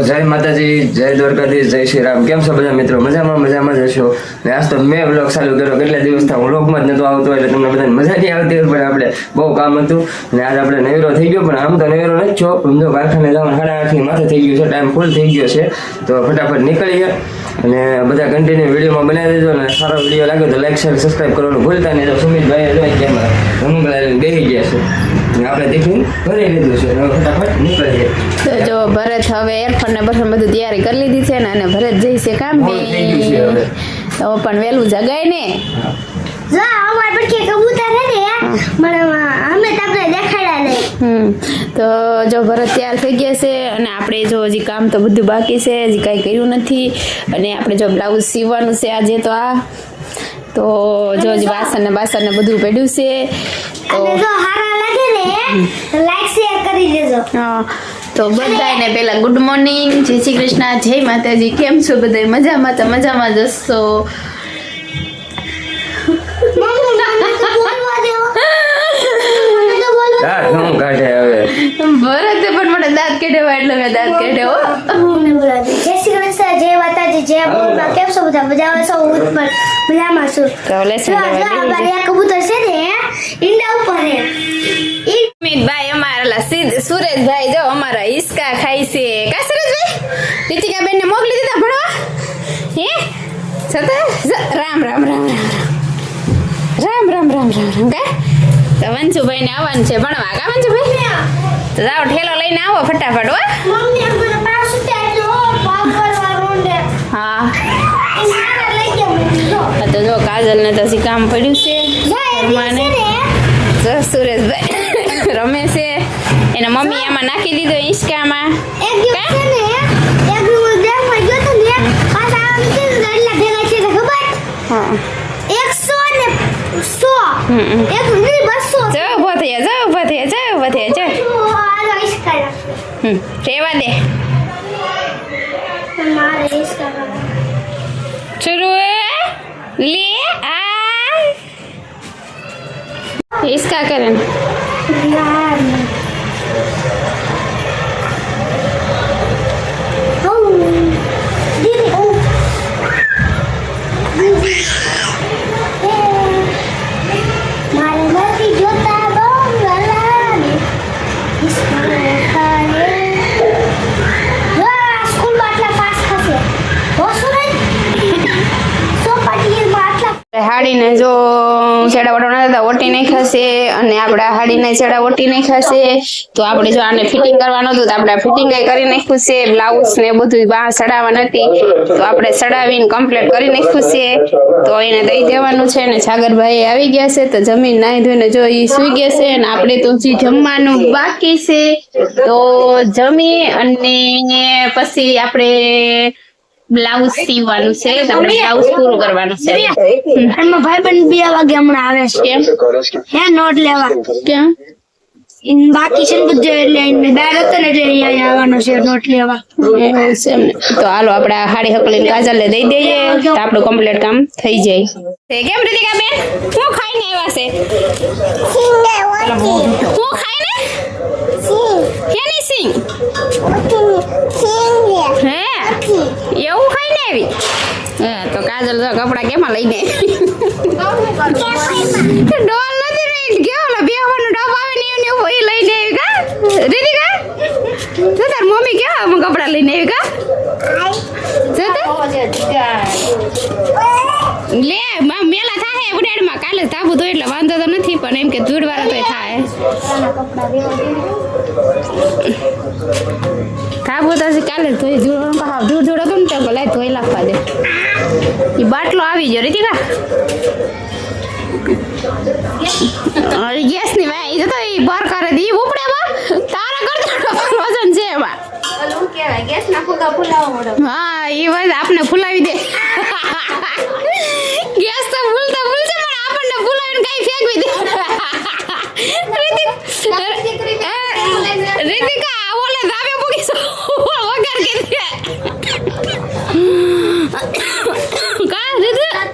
જય માતાજી, જય દ્વારકાધીશ, જય શ્રી રામ. કેમ છો બધા મિત્રો? મજામાં જશો ને? આજ તો મેં વ્લોગ ચાલુ કર્યો. કેટલા દિવસથી હું વ્લોગમાં જ નતો આવતો એટલે તમને બધાને મજા નહીં આવતી હોય, પણ આપણે બહુ કામ હતું ને આજ આપણે નવેરો થઈ ગયો. પણ આમ તો નવેરો નથી છો, સમજો કારખાને જવાનું 8:30 માથે થઈ ગયું છે, ટાઈમ ફૂલ થઈ ગયો છે. તો ફટાફટ નીકળીએ અને બધા કન્ટિન્યુ વિડીયોમાં બનાવી દેજો. અને સારો વિડીયો લાગે તો લાઈક શેર સબસ્ક્રાઈબ કરવાનું ભૂલતા નહીં. તો સુમિતભાઈ જોઈ કેમેરા રમકડા લઈને બેસી ગયા છે, આપણે ટિફિન ભરી લીધું છે. ફટાફટ નીકળીએ. તો જો ભરત હવે એરફોન ને બધું તૈયારી કરી લીધી છે ને, અને ભરત જઈ છે કામ થઈ ગયું છે હવે. તો પણ વહેલું જગાય ને. તો જો ભરત તૈયાર થઈ ગયા છે, અને આપણે જો હજી કામ તો બધું બાકી છે, હજી કાંઈ કર્યું નથી. અને આપણે જો બ્લાઉઝ સીવવાનું છે આજે. તો જો હજી બાસણ ને બધું પડ્યું છે. તો બધાને પહેલા ગુડ મોર્નિંગ, જય શ્રી કૃષ્ણ, જય માતાજી. કેમ છો બધા? મજામાં? તો મજામાં જશો. ભરતે પણ મને દાંત કાઢ્યા એટલે મેં દાંત કાઢ્યો. જય શ્રી કૃષ્ણ, જય માતાજી, જય બોલમાં. કેમ છો બધા? મજામાં છો? હું પણ મજામાં છું. તો લેસન કબૂતર છે ને ઈંડા ઉપર હે. અમિતભાઈ અમારા સુરેશભાઈ જો અમારા હિસકા ખાય છે. કા સુરેશભાઈ? રીતિકા બેન ને મોકલી દીધા ભણવા? હે રામ રામ રામ રામ રામ રામ રામ રામ રામ. કા તો વંશુભાઈ ને આવવાનું છે ભણવા. કા વંશુભાઈ? તો જાઓ ઠેલો લઈને આવો ફટાફટ. હો હા તો જો કાજલ ને તો કામ પડ્યું છે. સુરેશભાઈ રમે છે, એના મમ્મી એમાં નાખી દીધો હિંચકામાં. રેવા દે. શરૂ લે આ હિંચકા કરે ને. હાડીને જો છેડા વટોના ઓટી નાખ્યા છે, અને આપડા હાડીને છેડા ઓટી નાખ્યા છે. તો આપણે જો આને ફિટિંગ કરવાનું હતું તો આપણે ફિટિંગ કરી નાખ્યું છે. બ્લાઉઝ ને બધું બહાર સડાવવા નથી તો આપણે સડાવીને કમ્પ્લીટ કરી નાખ્યું છે. તો એને દઈ દેવાનું છે. અને સાગરભાઈ આવી ગયા છે, તો જમીન નાહી ધોઈને જો એ સુઈ ગયા છે, અને આપણે તો હજી જમવાનું બાકી છે. તો જમી અને પછી આપણે બ્લાઉઝ સીવવાનું છે. આપણે બ્લાઉઝ પૂરું કરવાનું છે. એમાં ભાઈબંધ 2 વાગે હમણાં આવે છે. હે નોટ લેવા ક્યાં બાકી છે ને બધું, એટલે બહાર હતો ને એટલે અહીંયા આવવાનો છે નોટ લેવા. એવું છે એમને. તો હાલો આપણે હાડી હકલીને કાજલને દઈ દઈએ તો આપણું કમ્પ્લીટ કામ થઈ જાય. કેમ રીતિકા બેન, શું ખાઈને આવ્યા છે? શું ખાઈને? કેની સિંગ? હે એવું ખાઈને આવી? હે તો કાજલ જો કપડા કેમાં લઈને ડોલ નથી રહી ગયો. બેવાનું ડબ આવે ને એવું એ લઈને આવી. કા રીતિકા તો તાર મમ્મી કેવા કપડા લઈને આવી? કા લે મેલા થાય ઉડાડમાં. કાલે ધાબુ તો એટલે વાંધો તો નથી, પણ એમ કે ધૂળ વાળા તો થાય. ધાબુ તો કાલે ધોઈ ધૂળ હતું ને તો લાય ધોઈ નાખવા દે. એ બાટલો આવી ગયો રીતિકા. ગેસ ની ભાઈ તો એ બાર કરે દી ઉપડે તારા કરતા વજન છે એમાં. હા એ વાત આપણે ફૂલાવી દે. ગેસ તો ફૂલતા ફૂલશે પણ આપણને ફૂલાવીને કઈ ફેંકવી દે. રીતિકા ઓલે ધાબે મૂકીશું વગર કે કા રીતિકા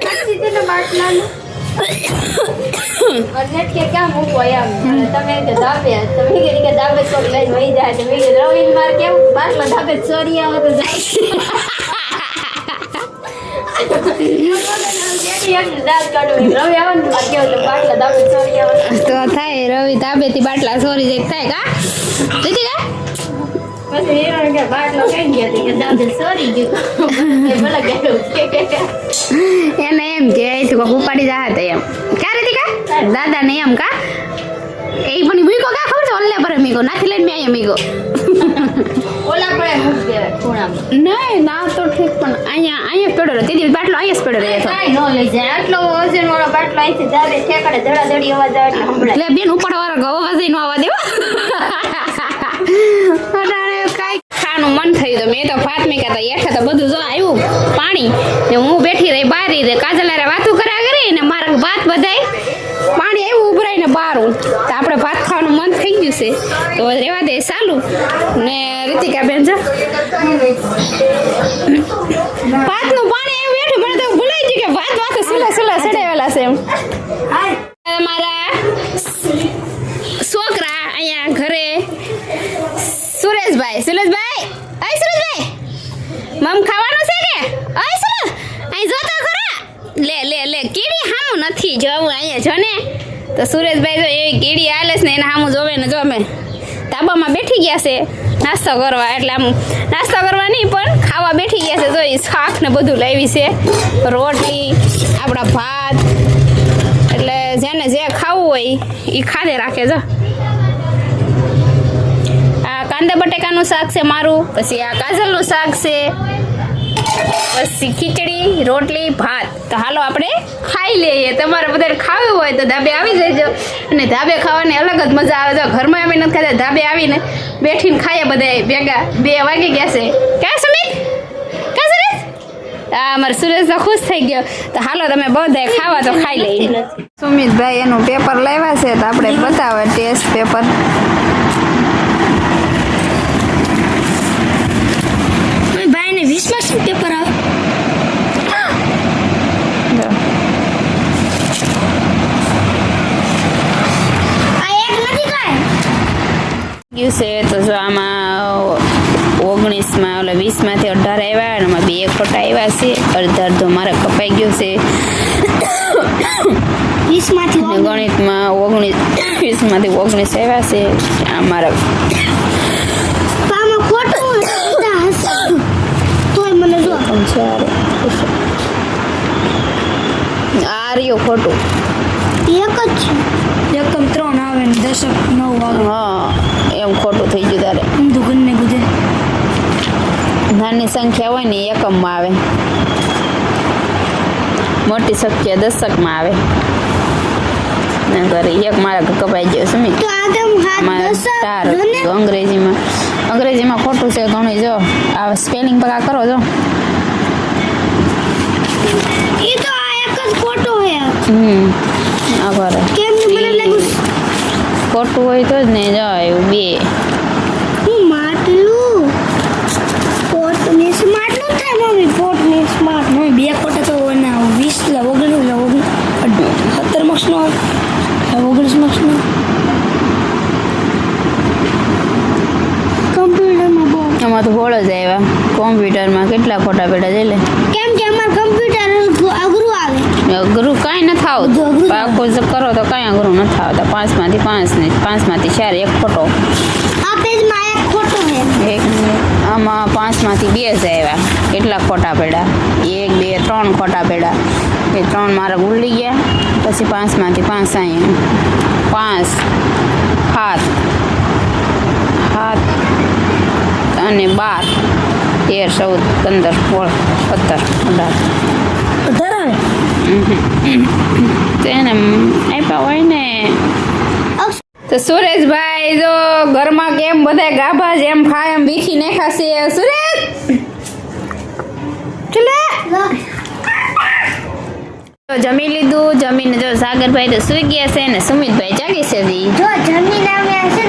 કે ક્યાં મૂકવો એમ તમે કે ધાબે તમે કે ધાબે તો લઈને વહી જાય તમે કે રવિન માર કેમ બાટલા ધાબે ચોરી આવે તો જાય રવિ આવે ને માર કેવું બાટલા ધાબે ચોરી આવે તો થાય રવિ ધાબેથી બાટલા ચોરી જાય થાય કા દીદી કા પછી હીરો કે બાટલો કઈ ગયા હતી કે ધાબે ચોરી ગયું એ ભલે ગયું એને એમ કે અહીંથી કોક ઉપાડી જા હતા એમ ક્યાં રેતી કા દાદા ને એમ કા એ પણ મીકો કા ખબર છે ઓલે પર મીકો નાથી લઈને મે અહીંયા મીકો ઓલા પડે મૂક દેવાય ખૂણામાં નહીં ના તો ઠીક પણ અહીંયા પડ્યો રહે દીદી બાટલો અહીંયા જ પડ્યો રહે કાંઈ ન લઈ જાય આટલો વજન વાળો બાટલો અહીંથી ધાબે ઠેકાડે ધડાધડી અવાજ આવે એટલે સંભળાય એટલે બેન ઉપાડ વાળો ગવો વજઈ નો આવવા દેવો અટાણે કાઈ ખાવાનું મન થયું તો મેં તો ભાત મેકા તા એઠા તો બધું જો આવ્યું પાણી ને હું બેઠી રહી બારી રે કાજલારે વાતું કર્યા કરી ને મારા ભાત બધાય પાણી આવ્યું ઉભરાઈને બારું તો આપણે ભાત ખાવાનું મન થઈ ગયું છે તો રેવા દે ચાલુ ને રીતિકા બેન જો ભાતનું પાણી આવ્યું બેઠું મને તો ભૂલાઈ ગયું કે ભાત વાતે સુલા ચડાવેલા છે એમ મારા છોકરા અહીંયા ઘરે સુરેશભાઈ મમ ખાવાનું છે કે ઓય સુરેશ અહીં જોતો ખરા લે કીડી હામું નથી જોવું અહીંયા જો ને તો સુરેશભાઈ જો એવી કીડી આલે છે ને એને હામું જોવે ને જો અમે તાબામાં બેઠી ગયા છે નાસ્તો કરવા એટલે આમ નાસ્તો કરવા નહીં પણ ખાવા બેઠી ગયા છે જો એ શાક ને બધું લાવી છે રોટલી આપણા ભાત એટલે જેને જે ખાવું હોય એ ખાધે રાખે જો આ કાંદા બટેકાનું શાક છે મારું પછી આ કાજલનું શાક છે પછી ખીચડી રોટલી ભાત તો હાલો આપણે ખાઈ લઈએ તમારે બધાને ખાવું હોય તો ધાબે આવી જજો અને ધાબે ખાવાની અલગ જ મજા આવે છે ઘરમાં અમે નથી ખાતા ધાબે આવીને બેઠીને ખાઈએ બધા ભેગા 2 વાગી ગયા છે ક્યાં સુમિત હા મારે સુરેશ તો ખુશ થઈ ગયો તો હાલો તમે બધા ખાવા તો ખાઈ લઈએ સુમિતભાઈ એનું પેપર લાવ્યા છે તો આપણે બતાવે ટેસ્ટ પેપર ભાઈ ને 20 માર્ક્સ પેપર આવે આ એક નથી કાય ગયું છે તો જો આમાં 19માં ઓલા 20 માંથી 18 આવ્યા અને એમાં 2 ખોટા આવ્યા છે અડધો મારે કપાઈ ગયું છે 20 માંથી અને ગણિતમાં 20 માંથી 19 આવ્યા છે આ મારા પામાં ખોટું બધા હશે તોય મને જો આ રહ્યું ખોટું એક જ છે એકમ 3 આવે ને દશક 9 આવે હા એમ ખોટું થઈ ગયું તારે ઊંધું ગણને ગુજે નાની સંખ્યા હોય ને એકમમાં આવે મોટી સંખ્યા દશકમાં આવે ને કરે એક મારા કપાઈ ગયો સુમિત તો આદમ હાથ મારા દશક તાર ગણે અંગ્રેજીમાં ખોટું છે ઘણું જો આ સ્પેલિંગ પકા કરો જો એ તો આ એક જ ફોટો હે આ કરે કેમ ને મને લાગ્યું ખોટું હોય તો જ ને જો એવું 2 હું માટલું પોટ ને સ્માર્ટ નું થાય મમ્મી પોટ ને સ્માર્ટ મમ્મી 2 ફોટો તો ના 20 લા 19 લા 17 માર્ક્સ નો 19 માર્ક્સ નો કમ્પ્યુટરમાં બહુ એમાં તો બોળ જ આવ્યા કોમ્પ્યુટરમાં કેટલા ખોટા પેટા જઈ લે કેમ કે અમાર કમ્પ્યુટર અઘરું આવે અઘરું કાંઈ નથી આવતું અઘરું પાકો જ કરો તો કાંઈ અઘરું નથી આવતા 5 માંથી 5 ને 5 માંથી 4 એક ખોટો આ પેજમાં એક ફોટો હે એક આમાં 5 માંથી 2 જ આવ્યા કેટલા ખોટા પડ્યા 1 2 3 ખોટા પડ્યા એ 3 મારા ભૂલી ગયા પછી 5 માંથી 5 અહીંયા 5 7 અને 12 13 14 15 16 17 18 તેને આપ્યા હોય ને તો સુરેશભાઈ જો ઘરમાં કેમ બધા ગાભા જેમ ખાય એમ વીખી નાખાશે સુરેશ ચલે તો જમી લીધું જમીને જો સાગરભાઈ તો સુઈ ગયા છે ને સુમિતભાઈ જાગી છે જો જમીન આવ્યા છે